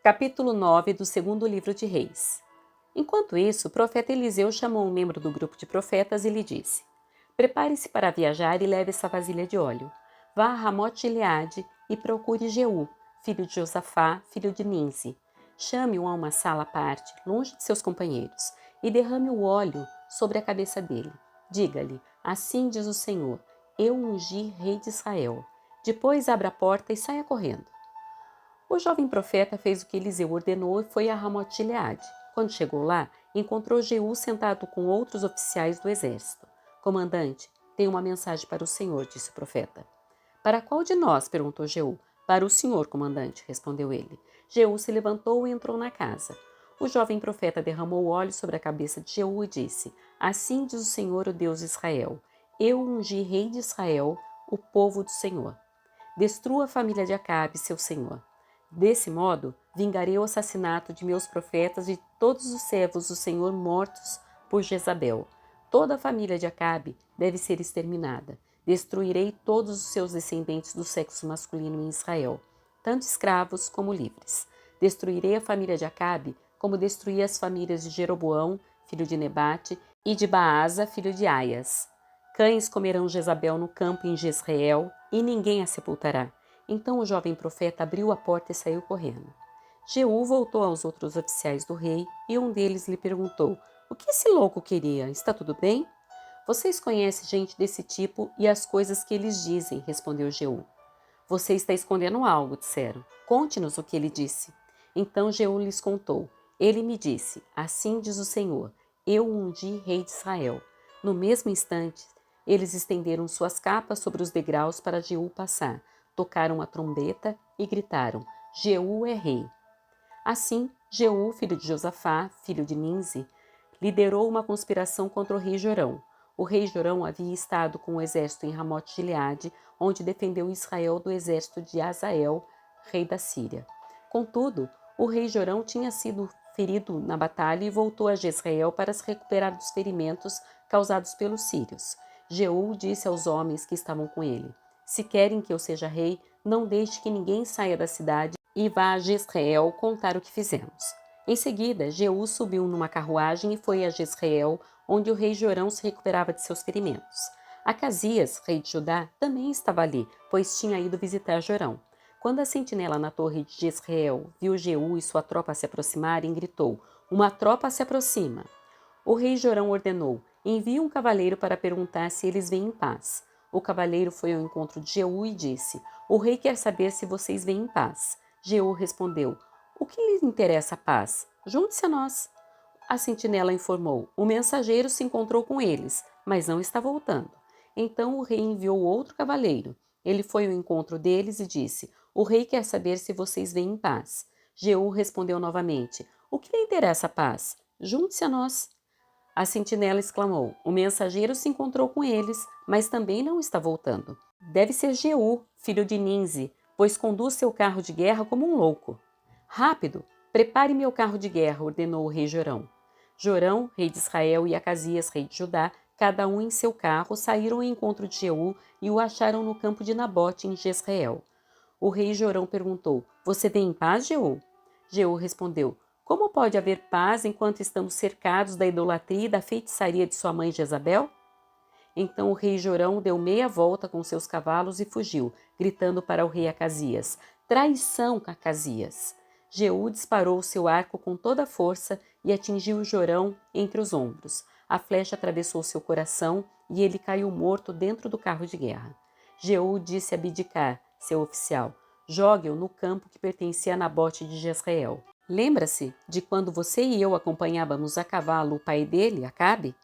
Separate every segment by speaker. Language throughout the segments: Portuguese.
Speaker 1: Capítulo 9 do segundo livro de Reis. Enquanto isso, o profeta Eliseu chamou um membro do grupo de profetas e lhe disse: Prepare-se para viajar e leve essa vasilha de óleo. Vá a Ramote-Gileade e procure Jeú, filho de Josafá, filho de Ninzi. Chame-o a uma sala à parte, longe de seus companheiros, e derrame o óleo sobre a cabeça dele. Diga-lhe: Assim diz o Senhor, eu ungi rei de Israel. Depois abra a porta e saia correndo. O jovem profeta fez o que Eliseu ordenou e foi a Ramote-Gileade. Quando chegou lá, encontrou Jeú sentado com outros oficiais do exército. Comandante, tenho uma mensagem para o senhor, disse o profeta. Para qual de nós? Perguntou Jeú. Para o senhor, comandante, respondeu ele. Jeú se levantou e entrou na casa. O jovem profeta derramou óleo sobre a cabeça de Jeú e disse: Assim diz o Senhor, o Deus de Israel: Eu ungi rei de Israel, o povo do Senhor. Destrua a família de Acabe, seu senhor. Desse modo, vingarei o assassinato de meus profetas e de todos os servos do Senhor mortos por Jezabel. Toda a família de Acabe deve ser exterminada. Destruirei todos os seus descendentes do sexo masculino em Israel, tanto escravos como livres. Destruirei a família de Acabe, como destruí as famílias de Jeroboão, filho de Nebate, e de Baasa, filho de Aias. Cães comerão Jezabel no campo em Jezreel, e ninguém a sepultará. Então o jovem profeta abriu a porta e saiu correndo. Jeú voltou aos outros oficiais do rei e um deles lhe perguntou: O que esse louco queria? Está tudo bem? Vocês conhecem gente desse tipo e as coisas que eles dizem, respondeu Jeú. Você está escondendo algo, disseram. Conte-nos o que ele disse. Então Jeú lhes contou. Ele me disse: Assim diz o Senhor, eu ungi rei de Israel. No mesmo instante, eles estenderam suas capas sobre os degraus para Jeú passar. Tocaram a trombeta e gritaram: Jeú é rei. Assim, Jeú, filho de Josafá, filho de Ninzi, liderou uma conspiração contra o rei Jorão. O rei Jorão havia estado com o exército em Ramote-Gileade, onde defendeu Israel do exército de Azael, rei da Síria. Contudo, o rei Jorão tinha sido ferido na batalha e voltou a Jezreel para se recuperar dos ferimentos causados pelos sírios. Jeú disse aos homens que estavam com ele: Se querem que eu seja rei, não deixe que ninguém saia da cidade e vá a Jezreel contar o que fizemos. Em seguida, Jeú subiu numa carruagem e foi a Jezreel, onde o rei Jorão se recuperava de seus ferimentos. Acasias, rei de Judá, também estava ali, pois tinha ido visitar Jorão. Quando a sentinela na torre de Jezreel viu Jeú e sua tropa se aproximarem, gritou: Uma tropa se aproxima! O rei Jorão ordenou: Envie um cavaleiro para perguntar se eles vêm em paz. O cavaleiro foi ao encontro de Jeú e disse: O rei quer saber se vocês vêm em paz. Jeú respondeu: O que lhe interessa a paz? Junte-se a nós. A sentinela informou: O mensageiro se encontrou com eles, mas não está voltando. Então o rei enviou outro cavaleiro. Ele foi ao encontro deles e disse: O rei quer saber se vocês vêm em paz. Jeú respondeu novamente: O que lhe interessa a paz? Junte-se a nós. A sentinela exclamou: O mensageiro se encontrou com eles, mas também não está voltando. Deve ser Jeú, filho de Ninzi, pois conduz seu carro de guerra como um louco. Rápido, prepare meu carro de guerra, ordenou o rei Jorão. Jorão, rei de Israel, e Acasias, rei de Judá, cada um em seu carro, saíram ao encontro de Jeú e o acharam no campo de Nabote, em Jezreel. O rei Jorão perguntou: Você vem em paz, Jeú? Jeú respondeu: Como pode haver paz enquanto estamos cercados da idolatria e da feitiçaria de sua mãe Jezabel? Então o rei Jorão deu meia volta com seus cavalos e fugiu, gritando para o rei Acasias: Traição, Acasias! Jeú disparou seu arco com toda a força e atingiu Jorão entre os ombros. A flecha atravessou seu coração e ele caiu morto dentro do carro de guerra. Jeú disse a Bidkar, seu oficial: Jogue-o no campo que pertencia a Nabote de Jezreel. Lembra-se de quando você e eu acompanhávamos a cavalo o pai dele, Acabe?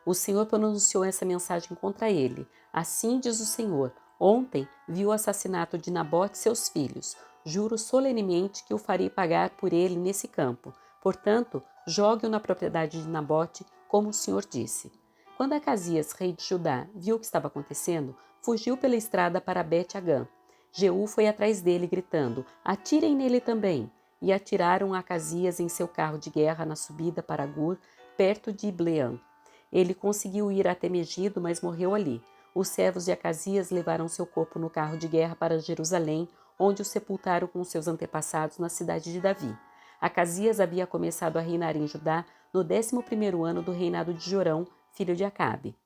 Speaker 1: O Senhor pronunciou essa mensagem contra ele. Assim diz o Senhor: Ontem vi o assassinato de Nabote e seus filhos. Juro solenemente que o farei pagar por ele nesse campo. Portanto, jogue-o na propriedade de Nabote, como o Senhor disse. Quando Acasias, rei de Judá, viu o que estava acontecendo, fugiu pela estrada para Bet-Agã. Jeú foi atrás dele, gritando: Atirem nele também! E atiraram Acasias em seu carro de guerra na subida para Gur, perto de Ibleã. Ele conseguiu ir até Megido, mas morreu ali. Os servos de Acasias levaram seu corpo no carro de guerra para Jerusalém, onde o sepultaram com seus antepassados na cidade de Davi. Acasias havia começado a reinar em Judá no 11º ano do reinado de Jorão, filho de Acabe.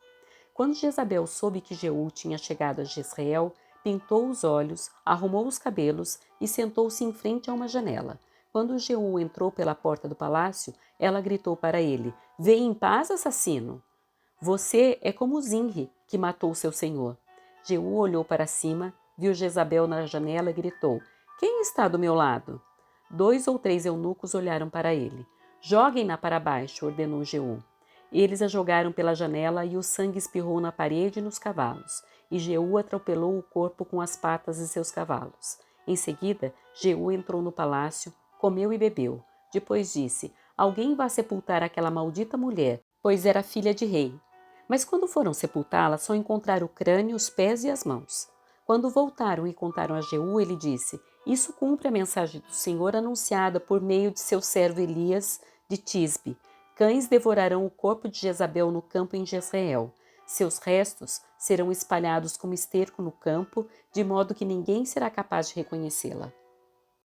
Speaker 1: Quando Jezabel soube que Jeú tinha chegado a Jezreel, pintou os olhos, arrumou os cabelos e sentou-se em frente a uma janela. Quando Jeú entrou pela porta do palácio, ela gritou para ele: "Vem em paz, assassino! Você é como Zinri, que matou seu senhor." Jeú olhou para cima, viu Jezabel na janela e gritou: "Quem está do meu lado?" 2 ou 3 eunucos olharam para ele. "Joguem-na para baixo", ordenou Jeú. Eles a jogaram pela janela e o sangue espirrou na parede e nos cavalos. E Jeú atropelou o corpo com as patas de seus cavalos. Em seguida, Jeú entrou no palácio, comeu e bebeu. Depois disse: "Alguém vá sepultar aquela maldita mulher, pois era filha de rei." Mas quando foram sepultá-la, só encontraram o crânio, os pés e as mãos. Quando voltaram e contaram a Jeú, ele disse: "Isso cumpre a mensagem do Senhor anunciada por meio de seu servo Elias de Tisbe. Cães devorarão o corpo de Jezabel no campo em Jezreel. Seus restos serão espalhados como esterco no campo, de modo que ninguém será capaz de reconhecê-la."